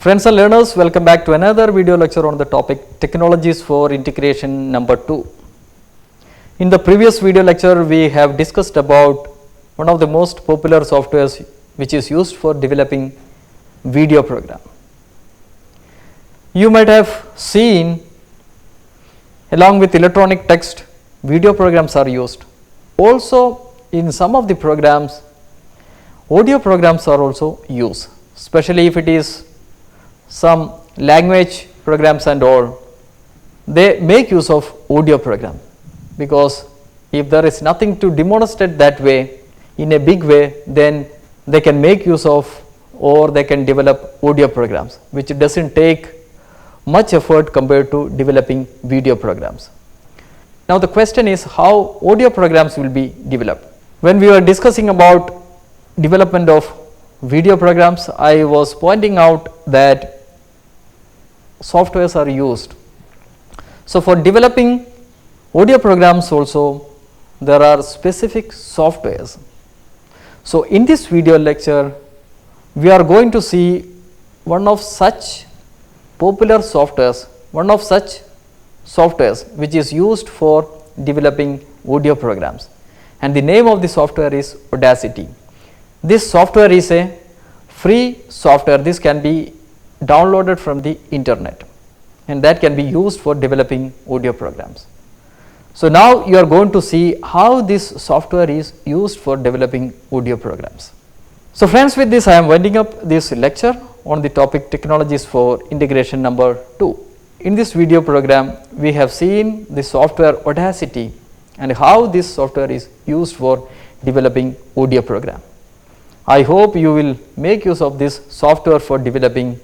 Friends and learners, welcome back to another video lecture on the topic Technologies for Integration number 2. In the previous video lecture, we have discussed about one of the most popular softwares which is used for developing video program. You might have seen along with electronic text, video programs are used. Also in some of the programs, audio programs are also used, especially if it is some language programs and all, they make use of audio program, because if there is nothing to demonstrate that way in a big way, then they can make use of or they can develop audio programs, which does not take much effort compared to developing video programs. Now the question is how audio programs will be developed. When we were discussing about development of video programs, I was pointing out that softwares are used. So for developing audio programs also there are specific softwares. So in this video lecture we are going to see one of such popular softwares, which is used for developing audio programs, and the name of the software is Audacity. This software is a free software. This can be downloaded from the internet and that can be used for developing audio programs. So now you are going to see how this software is used for developing audio programs. So friends, with this I am winding up this lecture on the topic Technologies for Integration number 2. In this video program we have seen the software Audacity and how this software is used for developing audio program. I hope you will make use of this software for developing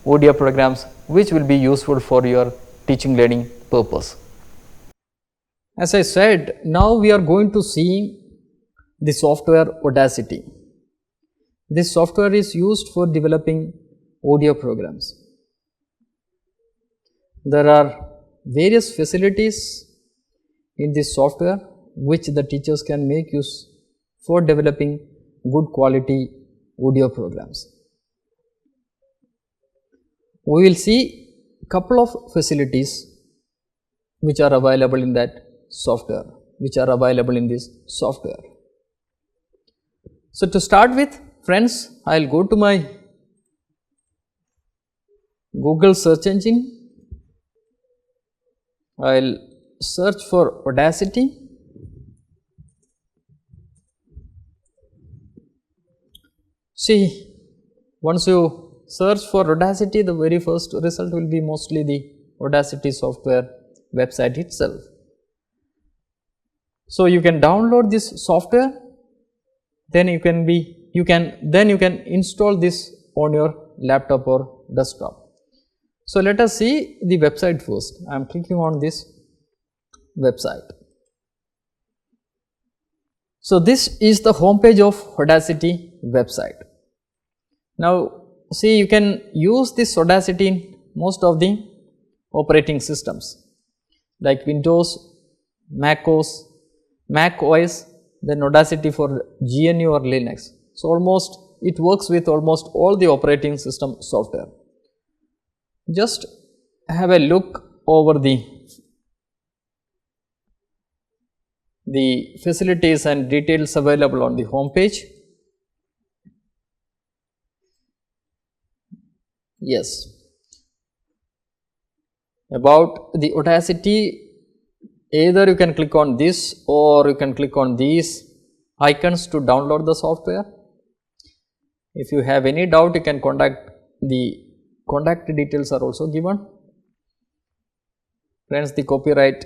audio programs, which will be useful for your teaching learning purpose. As I said, now we are going to see the software Audacity. This software is used for developing audio programs. There are various facilities in this software which the teachers can make use for developing good quality audio programs. We will see couple of facilities which are available in that software, in this software. So to start with, friends, I will go to my Google search engine. I will search for Audacity. See, once you search for Audacity, the very first result will be mostly the Audacity software website itself. So you can download this software, then you can install this on your laptop or desktop. So let us see the website first. I am clicking on this website. So this is the home page of Audacity website. Now see, you can use this Audacity in most of the operating systems like Windows, Mac OS, then Audacity for GNU or Linux. So it works with almost all the operating system software. Just have a look over the facilities and details available on the home page. Yes, about the Audacity, either you can click on this or you can click on these icons to download the software. If you have any doubt, you can contact details are also given. Friends, the copyright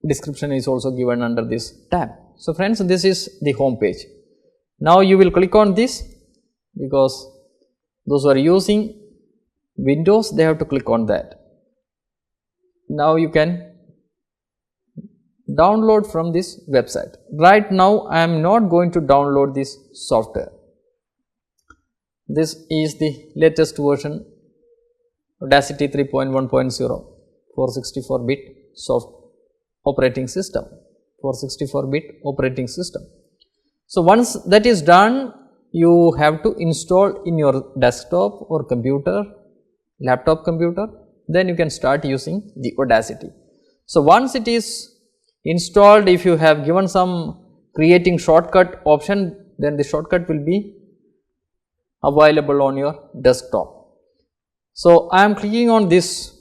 description is also given under this tab. So friends, this is the home page. Now you will click on this, because those who are using Windows, they have to click on that. Now you can download from this website. Right now I am not going to download this software. This is the latest version, Audacity 3.1.0 for 64-bit operating system. So once that is done, you have to install in your desktop or computer, laptop computer, then you can start using the Audacity. So, once it is installed, if you have given some creating shortcut option, then the shortcut will be available on your desktop. So, I am clicking on this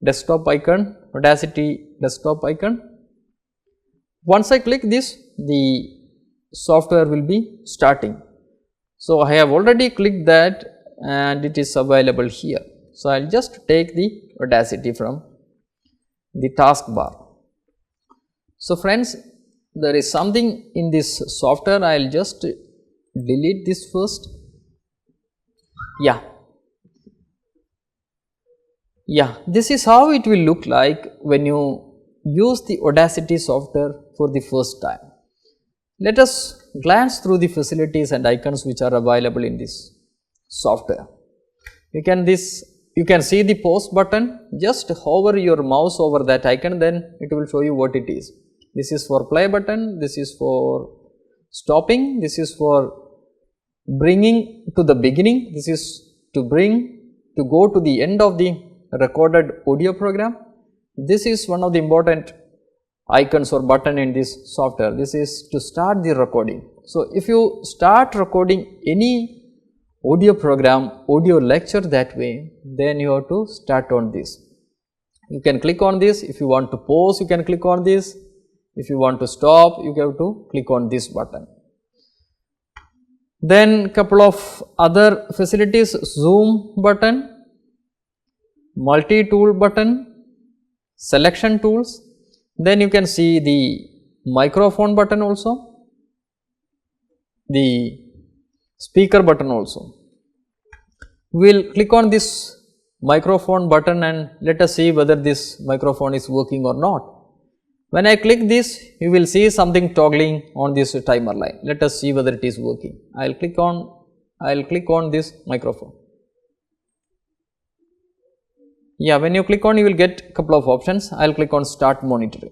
desktop icon, Audacity desktop icon. Once I click this, the software will be starting. So, I have already clicked that and it is available here. So, I will just take the Audacity from the taskbar. So, friends, there is something in this software, I will just delete this first. This is how it will look like when you use the Audacity software for the first time. Let us glance through the facilities and icons which are available in this software. You can see the pause button, just hover your mouse over that icon, then it will show you what it is. This is for play button, this is for stopping, this is for bringing to the beginning, this is to go to the end of the recorded audio program. This is one of the important icons or button in this software. This is to start the recording. So, if you start recording any audio program, audio lecture that way, then you have to start on this. You can click on this. If you want to pause, you can click on this. If you want to stop, you have to click on this button. Then couple of other facilities, zoom button, multi-tool button, selection tools. Then you can see the microphone button also, the speaker button also. We will click on this microphone button and let us see whether this microphone is working or not. When I click this, you will see something toggling on this timer line. Let us see whether it is working. I will click on this microphone. When you click on, you will get couple of options. I will click on start monitoring.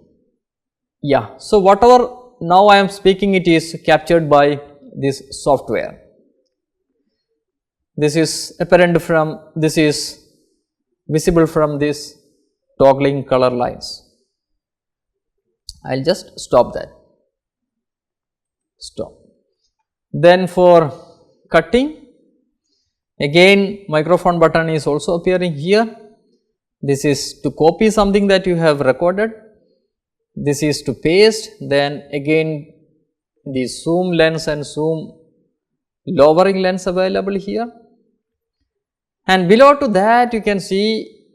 So whatever now I am speaking, it is captured by this software. This is apparent from, this is visible from this toggling color lines. I will just stop that. Stop. Then for cutting, again microphone button is also appearing here. This is to copy something that you have recorded. This is to paste. Then again the zoom lens and zoom lowering lens available here. And below to that you can see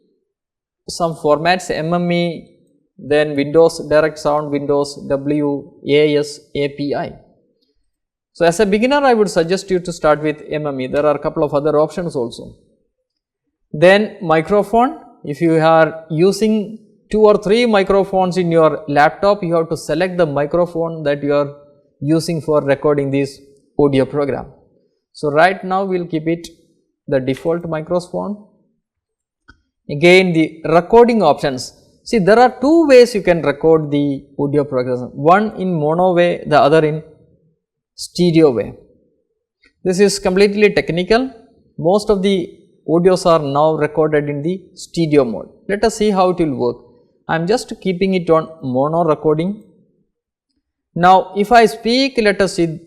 some formats, MME, then Windows Direct Sound, Windows WAS API. So, as a beginner I would suggest you to start with MME. There are a couple of other options also. Then microphone, if you are using 2 or 3 microphones in your laptop, you have to select the microphone that you are using for recording this audio program. So, right now we will keep it the default microphone. Again the recording options. See, there are 2 ways you can record the audio program, one in mono way, the other in stereo way. This is completely technical. Most of the audios are now recorded in the stereo mode. Let us see how it will work. I am just keeping it on mono recording. Now, if I speak, let us see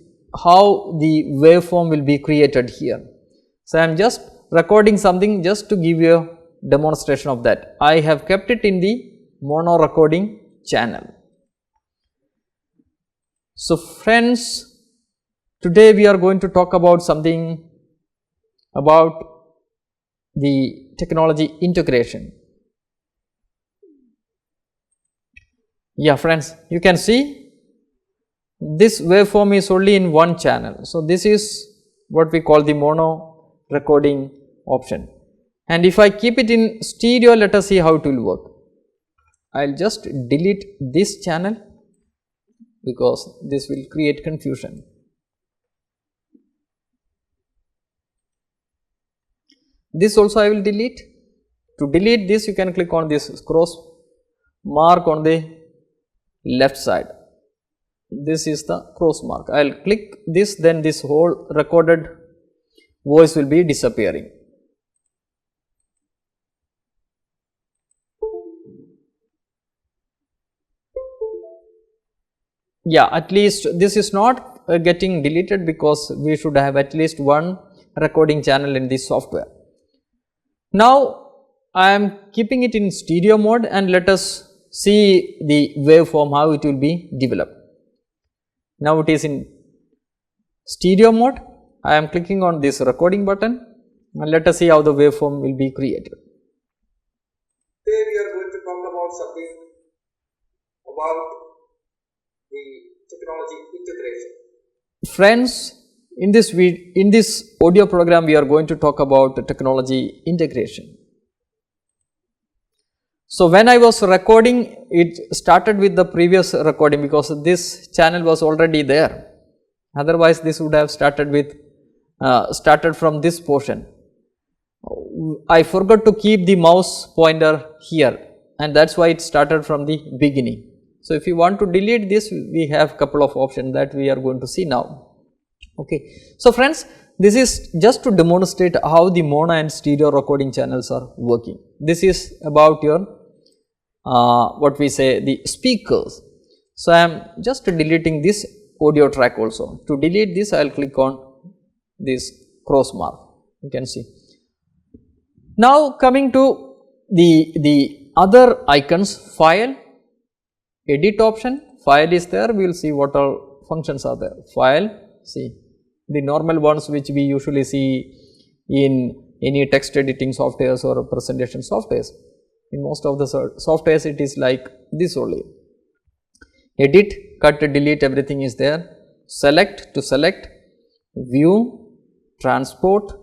how the waveform will be created here. So, I am just recording something just to give you a demonstration of that. I have kept it in the mono recording channel. So, friends, today we are going to talk about something about the technology integration. Friends, you can see this waveform is only in one channel. So, this is what we call the mono recording option. And if I keep it in stereo, let us see how it will work. I will just delete this channel because this will create confusion. This also I will delete. To delete this, you can click on this cross mark on the left side. this is the cross mark. I will click this, then this whole recorded voice will be disappearing. Yeah, at least this is not getting deleted, because we should have at least one recording channel in this software. Now, I am keeping it in stereo mode, and let us see the waveform, how it will be developed. Now, it is in stereo mode. I am clicking on this recording button, and let us see how the waveform will be created. Today we are going to talk about something about the technology integration. Friends, in this audio program we are going to talk about the technology integration. So, when I was recording, it started with the previous recording, because this channel was already there. Otherwise, this would have started with from this portion. I forgot to keep the mouse pointer here, and that is why it started from the beginning. So, if you want to delete this, we have couple of options that we are going to see now. Okay. So, friends, this is just to demonstrate how the mono and stereo recording channels are working. This is about your what we say, the speakers. So, I am just deleting this audio track also. To delete this, I will click on this cross mark, you can see. Now, coming to the other icons, file, edit option, file is there, we will see what all functions are there. File, see the normal ones which we usually see in any text editing softwares or presentation softwares. In most of the softwares it is like this only. Edit, cut, delete, everything is there. Select, to select, view, transport,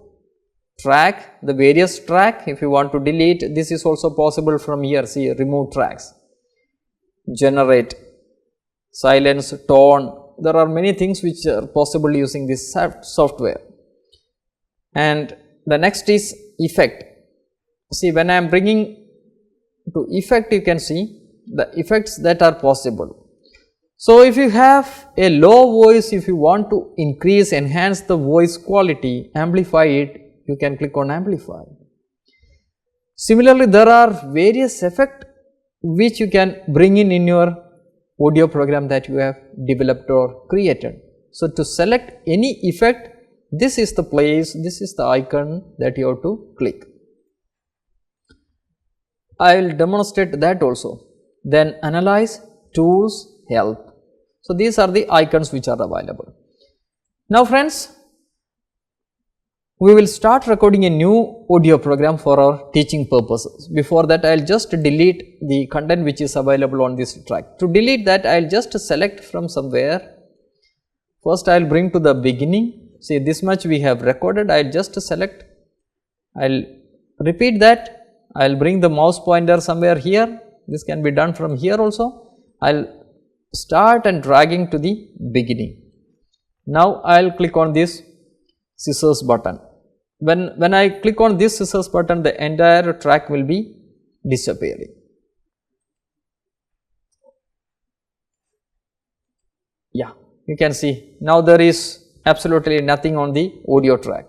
track, the various track. If you want to delete, this is also possible from here. See, remove tracks, generate, silence, tone. There are many things which are possible using this software. And the next is effect. See, when I am bringing to effect, you can see the effects that are possible. So, if you have a low voice, if you want to increase, enhance the voice quality, amplify it, you can click on amplify. Similarly, there are various effects which you can bring in your audio program that you have developed or created. So, to select any effect, this is the place, this is the icon that you have to click. I will demonstrate that also. Then analyze, tools, help. So, these are the icons which are available. Now, friends, we will start recording a new audio program for our teaching purposes. Before that, I will just delete the content which is available on this track. To delete that, I will just select from somewhere. First, I will bring to the beginning. See, this much we have recorded. I will just select. I will repeat that. I will bring the mouse pointer somewhere here. This can be done from here also. I will start and dragging to the beginning. Now, I will click on this scissors button. When I click on this scissors button, the entire track will be disappearing. Yeah, you can see now there is absolutely nothing on the audio track.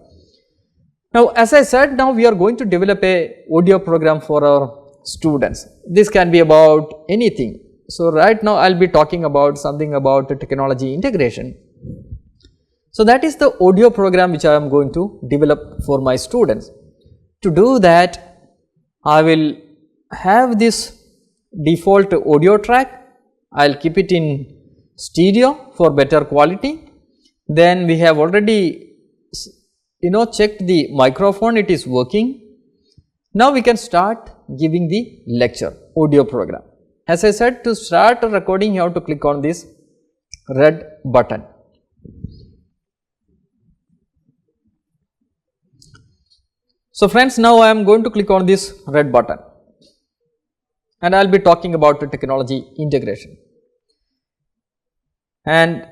Now, as I said, now we are going to develop a audio program for our students. This can be about anything. So, right now I will be talking about something about technology integration. So, that is the audio program which I am going to develop for my students. To do that, I will have this default audio track. I will keep it in stereo for better quality. Then we have already checked the microphone, it is working. Now, we can start giving the lecture audio program. As I said, to start a recording, you have to click on this red button. So, friends, now I am going to click on this red button, and I will be talking about the technology integration. And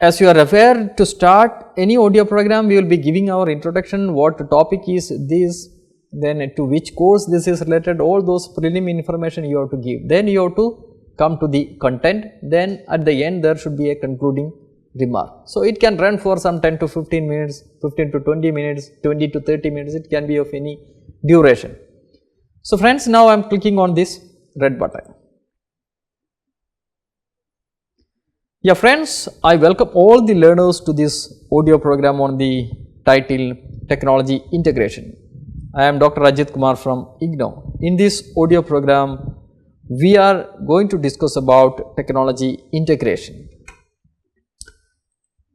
as you are aware, to start any audio program, we will be giving our introduction, what topic is this, then to which course this is related, all those preliminary information you have to give. Then you have to come to the content, then at the end there should be a concluding remark. So, it can run for some 10 to 15 minutes, 15 to 20 minutes, 20 to 30 minutes, it can be of any duration. So, friends, now I am clicking on this red button. Yeah, friends, I welcome all the learners to this audio program on the title Technology Integration. I am Dr. Ajith Kumar from IGNOU. In this audio program, we are going to discuss about technology integration.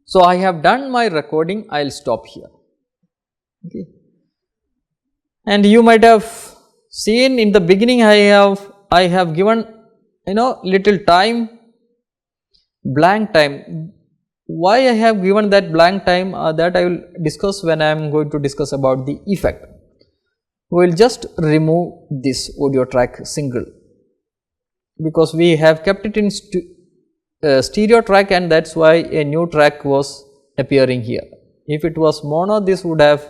So, I have done my recording, I will stop here. Okay. And you might have seen in the beginning I have given little time, blank time. Why I have given that blank time, that I will discuss when I am going to discuss about the effect. We will just remove this audio track single, because we have kept it in stereo track, and that is why a new track was appearing here. If it was mono, this would have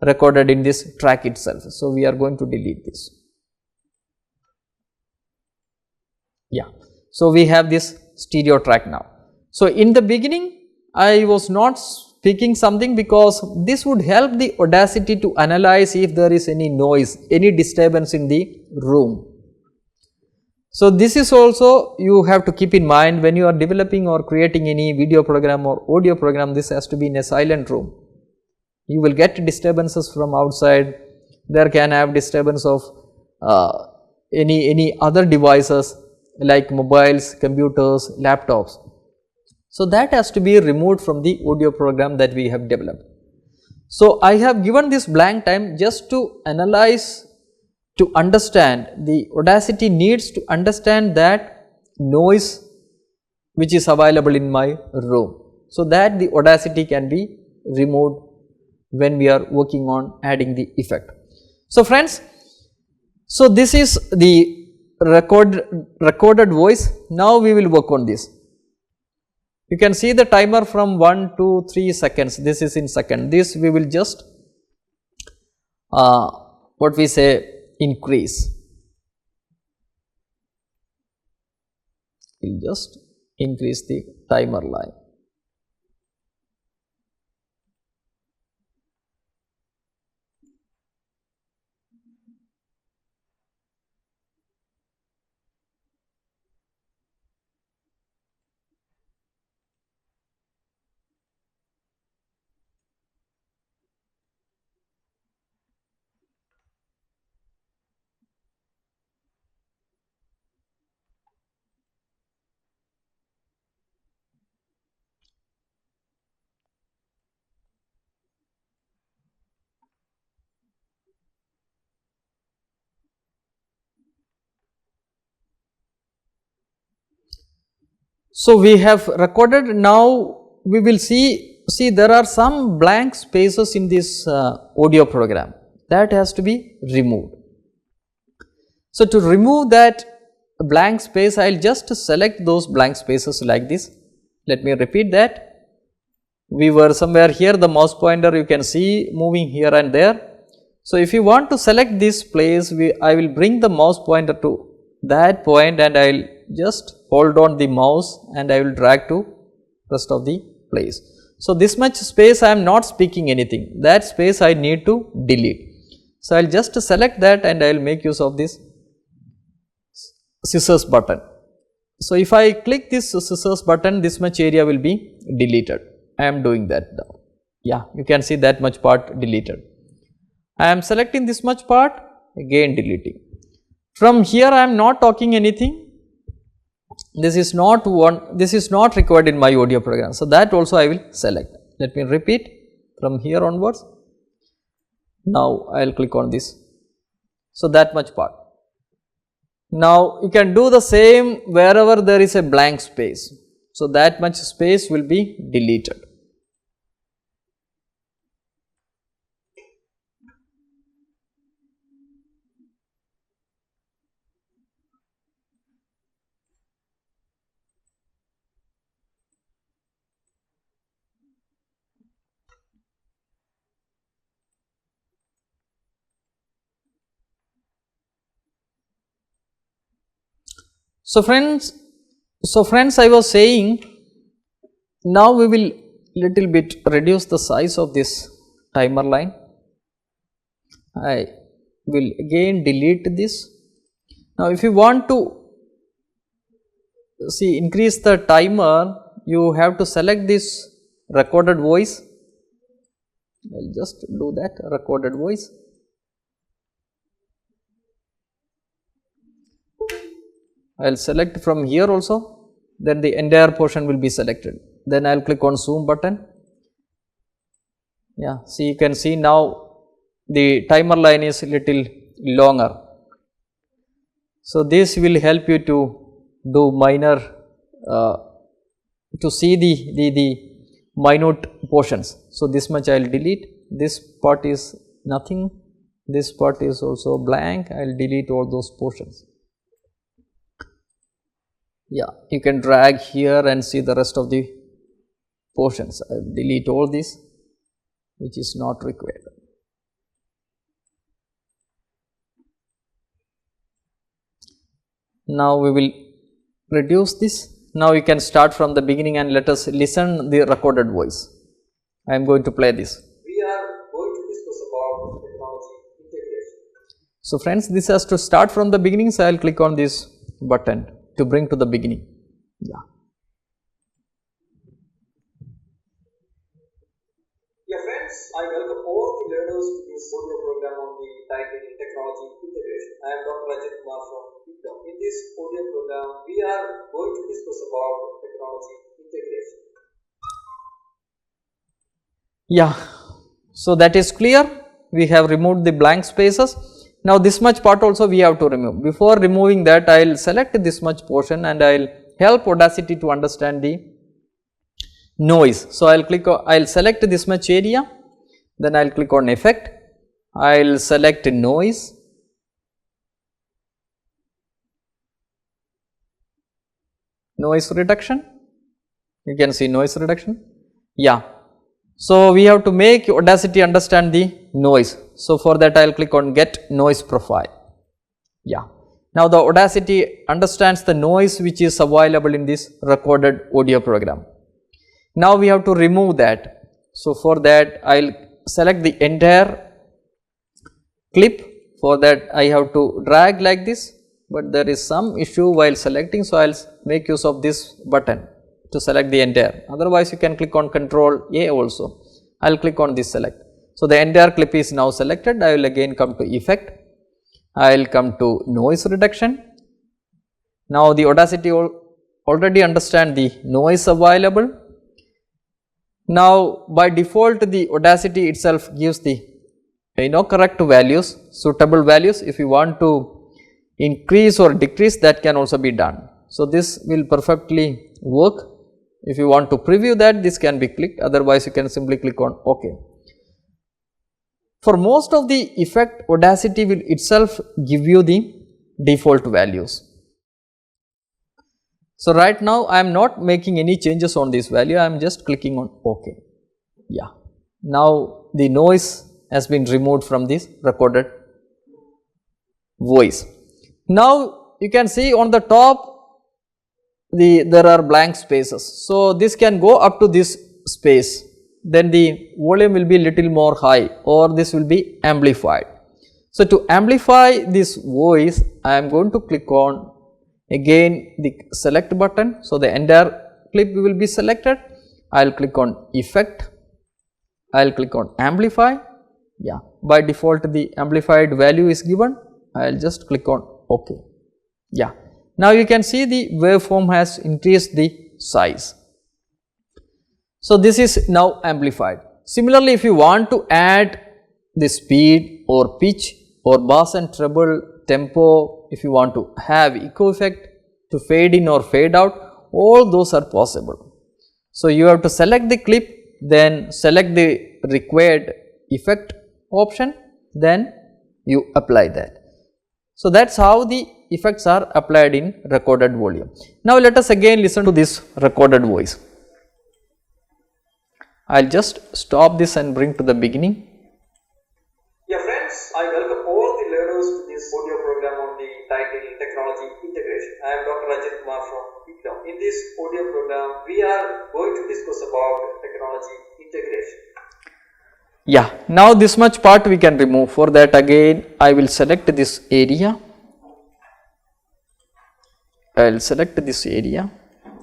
recorded in this track itself. So, we are going to delete this. Yeah. So, we have this stereo track now. So, in the beginning I was not speaking something, because this would help the Audacity to analyze if there is any noise, any disturbance in the room. So, this is also you have to keep in mind when you are developing or creating any video program or audio program. This has to be in a silent room. You will get disturbances from outside, there can have disturbance of any other devices like mobiles, computers, laptops. So, that has to be removed from the audio program that we have developed. So, I have given this blank time just to analyze, to understand. The Audacity needs to understand that noise which is available in my room, so that the Audacity can be removed when we are working on adding the effect. So, friends, so this is the recorded voice. Now, we will work on this. You can see the timer from 1 to 3 seconds, this is in second. This we will just what we say increase, we will just increase the timer line. So, we have recorded. Now, we will see there are some blank spaces in this audio program that has to be removed. So, to remove that blank space, I will just select those blank spaces like this. Let me repeat that. We were somewhere here, the mouse pointer you can see moving here and there. So, if you want to select this place, I will bring the mouse pointer to that point, and I will just hold on the mouse and I will drag to rest of the place. So, this much space I am not speaking anything, that space I need to delete. So, I will just select that and I will make use of this scissors button. So, if I click this scissors button, this much area will be deleted. I am doing that now. Yeah, you can see that much part deleted. I am selecting this much part, again deleting. From here I am not talking anything. This is not required in my audio program. So, that also I will select. Let me repeat from here onwards. Now, I will click on this. So, that much part. Now, you can do the same wherever there is a blank space. So, that much space will be deleted. So friends, I was saying, now we will little bit reduce the size of this timer line. I will again delete this. Now if you want to see increase the timer, you have to select this recorded voice. I will just do that, recorded voice. I will select from here also, then the entire portion will be selected. Then I will click on zoom button. Yeah, see, you can see now the timer line is little longer. So this will help you to do minor, to see the minute portions. So this much I will delete, this part is nothing, this part is also blank, I will delete all those portions. Yeah, you can drag here and see the rest of the portions. I will delete all this which is not required. Now we will reduce this. Now you can start from the beginning and let us listen the recorded voice. I am going to play this. We are going to discuss about technology integration. So friends, this has to start from the beginning, so I will click on this button to bring to the beginning. Yeah. Yeah, friends, I welcome all the learners to this audio program on the title Technology Integration. I am Dr. Ajith Kumar from IGNOU. In this audio program, we are going to discuss about technology integration. Yeah, so that is clear. We have removed the blank spaces. Now this much part also we have to remove. Before removing that, I will select this much portion and I will help Audacity to understand the noise. So I will click on, I will select this much area, then I will click on effect, I will select noise, noise reduction, you can see noise reduction. Yeah. So we have to make Audacity understand the noise. So for that I will click on get noise profile. Yeah. Now the Audacity understands the noise which is available in this recorded audio program. Now we have to remove that. So for that I will select the entire clip. For that I have to drag like this, but there is some issue while selecting, so I will make use of this button to select the entire. Otherwise you can click on Ctrl A also. I will click on this select. So the entire clip is now selected. I will again come to effect. I will come to noise reduction. Now the Audacity already understand the noise available. Now by default the Audacity itself gives the correct values, suitable values. If you want to increase or decrease, that can also be done. So this will perfectly work. If you want to preview that, this can be clicked, otherwise you can simply click on OK. For most of the effect, Audacity will itself give you the default values. So right now I am not making any changes on this value, I am just clicking on OK. Yeah. Now the noise has been removed from this recorded voice. Now you can see on the top there are blank spaces. So this can go up to this space, then the volume will be little more high or this will be amplified. So to amplify this voice, I am going to click on again the select button. So the entire clip will be selected. I will click on effect, I will click on amplify. Yeah, by default the amplified value is given. I will just click on OK. Yeah. Now you can see the waveform has increased the size. So this is now amplified. Similarly, if you want to add the speed or pitch or bass and treble, tempo, if you want to have echo effect, to fade in or fade out, all those are possible. So you have to select the clip, then select the required effect option, then you apply that. So that is how the effects are applied in recorded volume. Now let us again listen to this recorded voice. I will just stop this and bring to the beginning. Yeah, friends, I welcome all the learners to this audio program on the title Technology Integration. I am Dr. Ajith this audio program, we are going to discuss about technology integration. Yeah, now this much part we can remove. For that again I will select this area. I will select this area,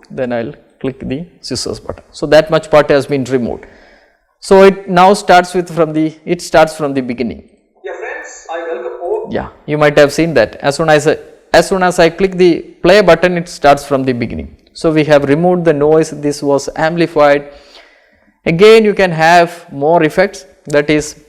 then I will click the scissors button. So that much part has been removed. So it now starts with from the beginning. Yeah friends, I welcome all. Yeah, you might have seen that as soon as I click the play button, it starts from the beginning. So we have removed the noise, this was amplified. Again you can have more effects, that is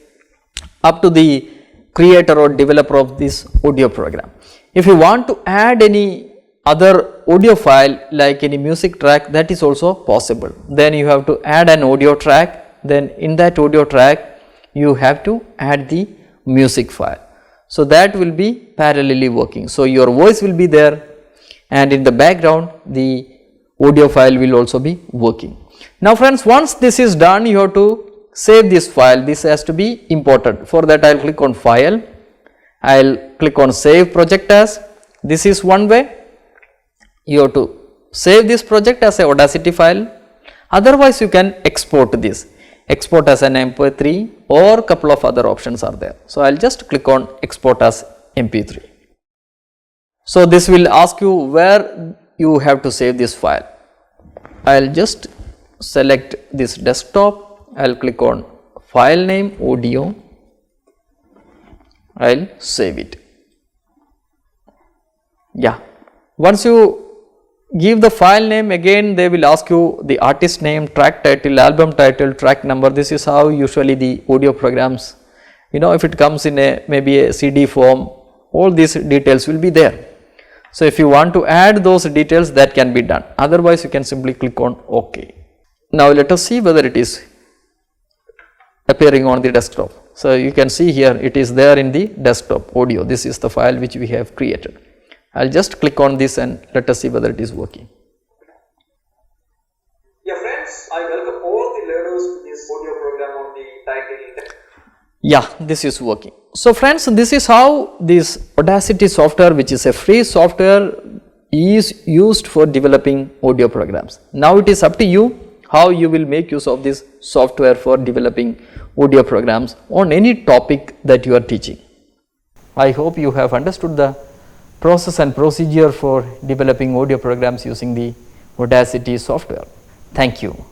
up to the creator or developer of this audio program. If you want to add any other audio file like any music track, that is also possible. Then you have to add an audio track, then in that audio track you have to add the music file. So that will be parallelly working. So your voice will be there and in the background the audio file will also be working. Now friends, once this is done, you have to save this file. This has to be important. For that I will click on file, I will click on save project as. This is one way. You have to save this project as a Audacity file, otherwise you can export this, export as an MP3 or couple of other options are there. So I will just click on export as MP3. So this will ask you where you have to save this file. I will just select this desktop, I will click on file name audio, I will save it. Yeah, once you give the file name, again they will ask you the artist name, track title, album title, track number. This is how usually the audio programs, if it comes in a maybe a CD form, all these details will be there. So if you want to add those details, that can be done, otherwise you can simply click on OK. Now let us see whether it is appearing on the desktop. So you can see here it is there in the desktop audio. This is the file which we have created. I will just click on this and let us see whether it is working. Yeah friends, I welcome all the learners to this audio program on the title. Yeah, this is working. So friends, this is how this Audacity software, which is a free software, is used for developing audio programs. Now it is up to you how you will make use of this software for developing audio programs on any topic that you are teaching. I hope you have understood the process and procedure for developing audio programs using the Audacity software. Thank you.